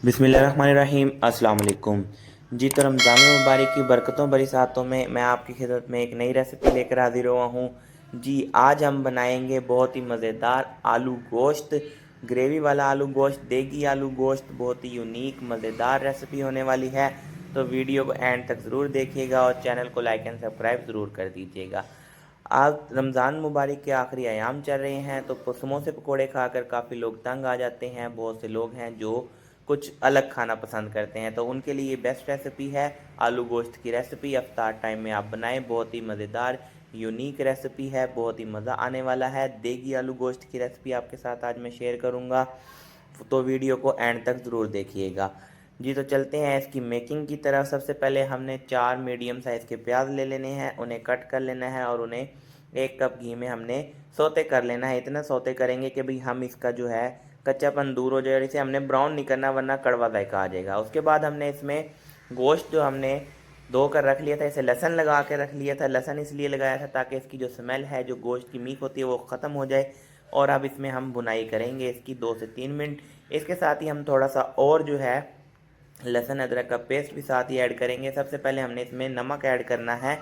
बिस्मिल्लाहिर्रहमानिर्रहीम अस्सलाम वालेकुम। जी तो रमज़ान मुबारक की बरकतों भरी सातों में मैं आपकी खिदमत में एक नई रेसिपी लेकर हाजिर हुआ हूँ। जी आज हम बनाएंगे बहुत ही मज़ेदार आलू गोश्त, ग्रेवी वाला आलू गोश्त, देगी आलू गोश्त। बहुत ही यूनिक मज़ेदार रेसिपी होने वाली है, तो वीडियो को एंड तक ज़रूर देखिएगा और चैनल को लाइक एंड सब्सक्राइब ज़रूर कर दीजिएगा। आज रमज़ान मुबारक के आखिरी अयाम चल रहे हैं, तो समोसे पकोड़े खाकर काफ़ी लोग तंग आ जाते हैं। बहुत से लोग हैं जो कुछ अलग खाना पसंद करते हैं, तो उनके लिए बेस्ट रेसिपी है आलू गोश्त की रेसिपी। अफ्तार टाइम में आप बनाएं, बहुत ही मज़ेदार यूनिक रेसिपी है, बहुत ही मज़ा आने वाला है। देगी आलू गोश्त की रेसिपी आपके साथ आज मैं शेयर करूँगा, तो वीडियो को एंड तक ज़रूर देखिएगा। जी तो चलते हैं इसकी मेकिंग की तरफ। सबसे पहले हमने 4 मीडियम साइज़ के प्याज ले लेने हैं, उन्हें कट कर लेना है और उन्हें 1 कप घी में हमने सौते कर लेना है। इतना सौते करेंगे कि भाई हम इसका जो है कच्चापन दूर हो जाए, और इसे हमने ब्राउन नहीं करना वरना कड़वा जायका आ जाएगा। उसके बाद हमने इसमें गोश्त जो हमने धो कर रख लिया था, इसे लहसन लगा के रख लिया था। लहसन इसलिए लगाया था ताकि इसकी जो स्मेल है, जो गोश्त की मीठ होती है, वो ख़त्म हो जाए। और अब इसमें हम भुनाई करेंगे इसकी 2 से 3 मिनट। इसके साथ ही हम थोड़ा सा और जो है लहसुन अदरक का पेस्ट भी साथ ही ऐड करेंगे। सबसे पहले हमने इसमें नमक ऐड करना है।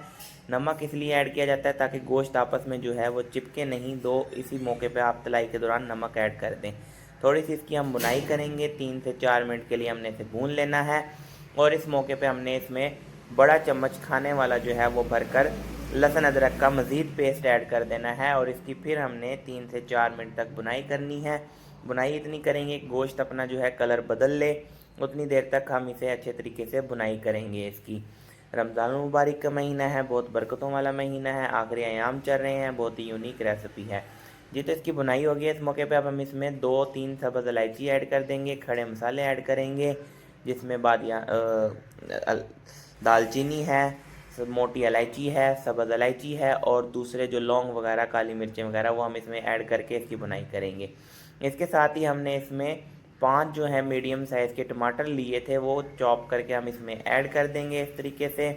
नमक इसलिए ऐड किया जाता है ताकि गोश्त आपस में जो है वो चिपके नहीं। दो इसी मौके पे आप तलाई के दौरान नमक ऐड कर दें। थोड़ी सी इसकी हम भुनाई करेंगे, 3 से 4 मिनट के लिए हमने इसे भून लेना है। और इस मौके पे हमने इसमें बड़ा चम्मच खाने वाला जो है वो भरकर लहसुन अदरक का मज़ीद पेस्ट ऐड कर देना है, और इसकी फिर हमने 3 से 4 मिनट तक भुनाई करनी है। भुनाई इतनी करेंगे कि गोश्त अपना जो है कलर बदल ले, उतनी देर तक हम इसे अच्छे तरीके से भुनाई करेंगे इसकी। रमज़ान मुबारक का महीना है, बहुत बरकतों वाला महीना है, आखिरी अयाम चल रहे हैं, बहुत ही यूनिक रेसिपी है। जी तो इसकी बुनाई हो गई है। इस मौके पे अब हम इसमें 2-3 सब्ज़ इलायची ऐड कर देंगे, खड़े मसाले ऐड करेंगे, जिसमें दालचीनी है, मोटी इलायची है, सब्ज़ इलायची है, और दूसरे जो लौंग वगैरह, काली मिर्चें वगैरह, वो हम इसमें ऐड करके इसकी बुनाई करेंगे। इसके साथ ही हमने इसमें 5 जो है मीडियम साइज़ के टमाटर लिए थे, वो चॉप करके हम इसमें ऐड कर देंगे इस तरीके से।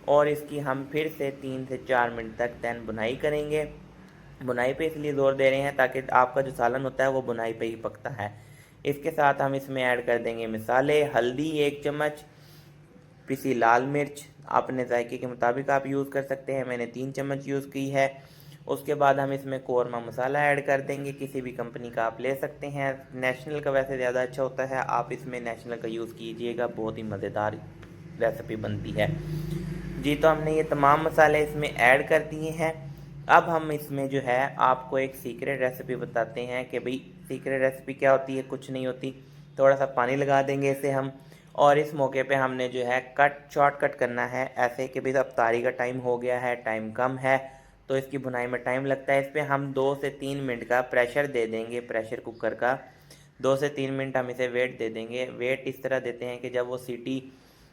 और इसकी हम फिर से 3 से 4 मिनट तक दैन बुनाई करेंगे। बुनाई पे इसलिए ज़ोर दे रहे हैं ताकि आपका जो सालन होता है वो बुनाई पे ही पकता है। इसके साथ हम इसमें ऐड कर देंगे मसाले, हल्दी 1 चम्मच, पिसी लाल मिर्च अपने जायके के मुताबिक आप यूज़ कर सकते हैं, मैंने 3 चम्मच यूज़ की है। उसके बाद हम इसमें कौरमा मसाला ऐड कर देंगे, किसी भी कंपनी का आप ले सकते हैं, नेशनल का वैसे ज़्यादा अच्छा होता है, आप इसमें नेशनल का यूज़ कीजिएगा, बहुत ही मज़ेदार रेसिपी बनती है। जी तो हमने ये तमाम मसाले इसमें ऐड कर दिए हैं। अब हम इसमें जो है आपको एक सीक्रेट रेसिपी बताते हैं कि भाई सीक्रेट रेसिपी क्या होती है। कुछ नहीं होती, थोड़ा सा पानी लगा देंगे इसे हम, और इस मौके पे हमने जो है शॉर्टकट करना है ऐसे कि भाई अफ्तारी का टाइम हो गया है, टाइम कम है, तो इसकी भुनाई में टाइम लगता है। इस पर हम 2 से 3 मिनट का प्रेशर दे देंगे, प्रेशर कुकर का 2 से 3 मिनट हम इसे वेट दे देंगे। वेट इस तरह देते हैं कि जब वो सीटी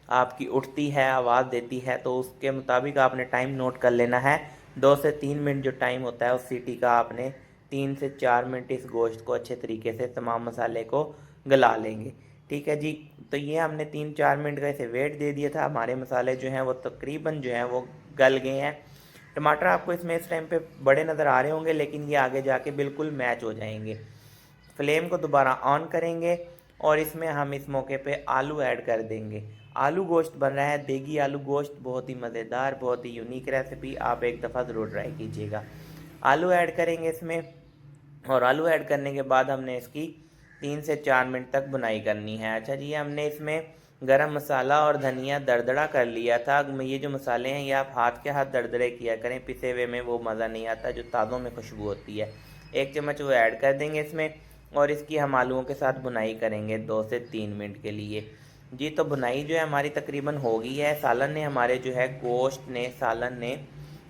आपकी उठती है, आवाज़ देती है, तो उसके मुताबिक आपने टाइम नोट कर लेना है। 2 से 3 मिनट जो टाइम होता है उस सीटी का, आपने 3 से 4 मिनट इस गोश्त को अच्छे तरीके से तमाम मसाले को गला लेंगे। ठीक है जी, तो ये हमने 3-4 मिनट का इसे वेट दे दिया था। हमारे मसाले जो हैं वो तकरीबन जो हैं वो गल गए हैं। टमाटर आपको इसमें इस टाइम पे बड़े नज़र आ रहे होंगे, लेकिन ये आगे जाके बिल्कुल मैच हो जाएंगे। फ्लेम को दोबारा ऑन करेंगे और इसमें हम इस मौके पे आलू ऐड कर देंगे। आलू गोश्त बन रहा है, देगी आलू गोश्त, बहुत ही मज़ेदार, बहुत ही यूनिक रेसिपी, आप एक दफ़ा ज़रूर ट्राई कीजिएगा। आलू ऐड करेंगे इसमें, और आलू ऐड करने के बाद हमने इसकी 3 से 4 मिनट तक बुनाई करनी है। अच्छा जी, हमने इसमें गरम मसाला और धनिया दरदरा कर लिया था। ये जो मसाले हैं ये आप हाथ के हाथ दरदरे किया करें, पिसे हुए में वो मज़ा नहीं आता जो ताज़ों में खुशबू होती है। 1 चम्मच वो ऐड कर देंगे इसमें, और इसकी हम आलूओं के साथ बुनाई करेंगे 2 से 3 मिनट के लिए। जी तो बुनाई जो है हमारी तकरीबन हो गई है। सालन ने हमारे जो है सालन ने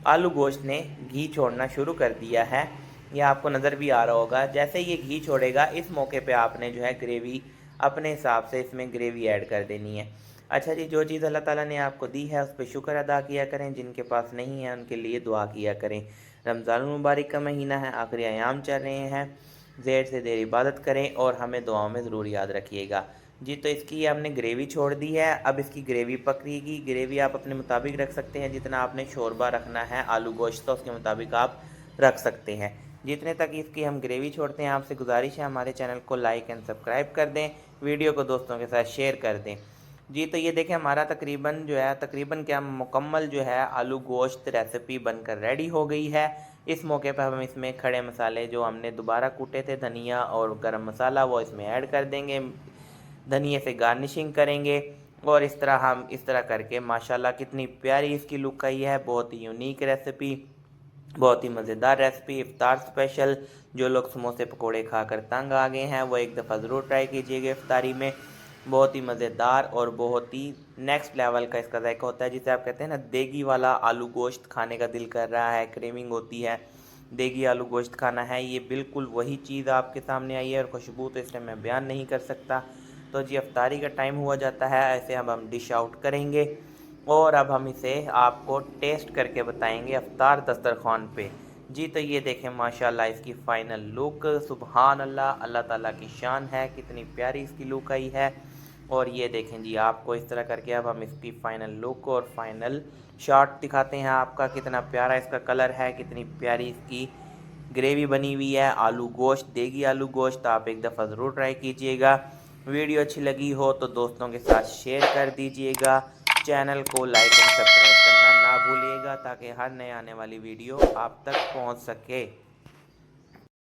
आलू गोश्त ने घी छोड़ना शुरू कर दिया है, ये आपको नज़र भी आ रहा होगा। जैसे ये घी छोड़ेगा, इस मौके पे आपने जो है ग्रेवी अपने हिसाब से इसमें ग्रेवी ऐड कर देनी है। अच्छा जी, जो चीज़ अल्लाह ताला ने आपको दी है उस पर शुक्र अदा किया करें, जिनके पास नहीं है उनके लिए दुआ किया करें। रमज़ान मुबारक का महीना है, आखिरी अयाम चल रहे हैं, देर से देर इबादत करें और हमें दुआओं में ज़रूर याद रखिएगा। जी तो इसकी हमने ग्रेवी छोड़ दी है, अब इसकी ग्रेवी पकेगी। ग्रेवी आप अपने मुताबिक रख सकते हैं, जितना आपने शोरबा रखना है आलू गोश्त का उसके मुताबिक आप रख सकते हैं। जितने तक इसकी हम ग्रेवी छोड़ते हैं, आपसे गुजारिश है हमारे चैनल को लाइक एंड सब्सक्राइब कर दें, वीडियो को दोस्तों के साथ शेयर कर दें। जी तो ये देखें हमारा तकरीबन क्या मुकम्मल जो है आलू गोश्त रेसिपी बनकर रेडी हो गई है। इस मौके पर हम इसमें खड़े मसाले जो हमने दोबारा कूटे थे, धनिया और गरम मसाला, वो इसमें ऐड कर देंगे। धनिए से गार्निशिंग करेंगे और इस तरह करके माशाल्लाह कितनी प्यारी इसकी लुक आई है। बहुत ही यूनिक रेसिपी, बहुत ही मज़ेदार रेसिपी, इफ्तार स्पेशल। जो लोग समोसे पकोड़े खाकर तंग आ गए हैं वो एक दफ़ा ज़रूर ट्राई कीजिएगा इफ्तारी में। बहुत ही मज़ेदार और बहुत ही नेक्स्ट लेवल का इसका जायका होता है, जिसे आप कहते हैं ना देगी वाला आलू गोश्त खाने का दिल कर रहा है, क्रेविंग होती है, देगी आलू गोश्त खाना है। ये बिल्कुल वही चीज़ आपके सामने आई है और खुशबू तो इस टाइम मैं बयान नहीं कर सकता। तो जी इफ्तारी का टाइम हुआ जाता है, ऐसे अब हम डिश आउट करेंगे और अब हम इसे आपको टेस्ट करके बताएंगे इफ्तार दस्तरखान पे। जी तो ये देखें माशाल्लाह इसकी फ़ाइनल लुक, सुबहान अल्लाह, अल्लाह ताला की शान है, कितनी प्यारी इसकी लुक आई है। और ये देखें जी आपको इस तरह करके अब हम इसकी फ़ाइनल लुक और फाइनल शॉट दिखाते हैं आपका, कितना प्यारा इसका कलर है, कितनी प्यारी इसकी ग्रेवी बनी हुई है। आलू गोश्त, देगी आलू गोश्त, आप एक दफ़ा ज़रूर ट्राई कीजिएगा। वीडियो अच्छी लगी हो तो दोस्तों के साथ शेयर कर दीजिएगा, चैनल को लाइक एंड सब्सक्राइब करना ना भूलिएगा ताकि हर नए आने वाली वीडियो आप तक पहुंच सके।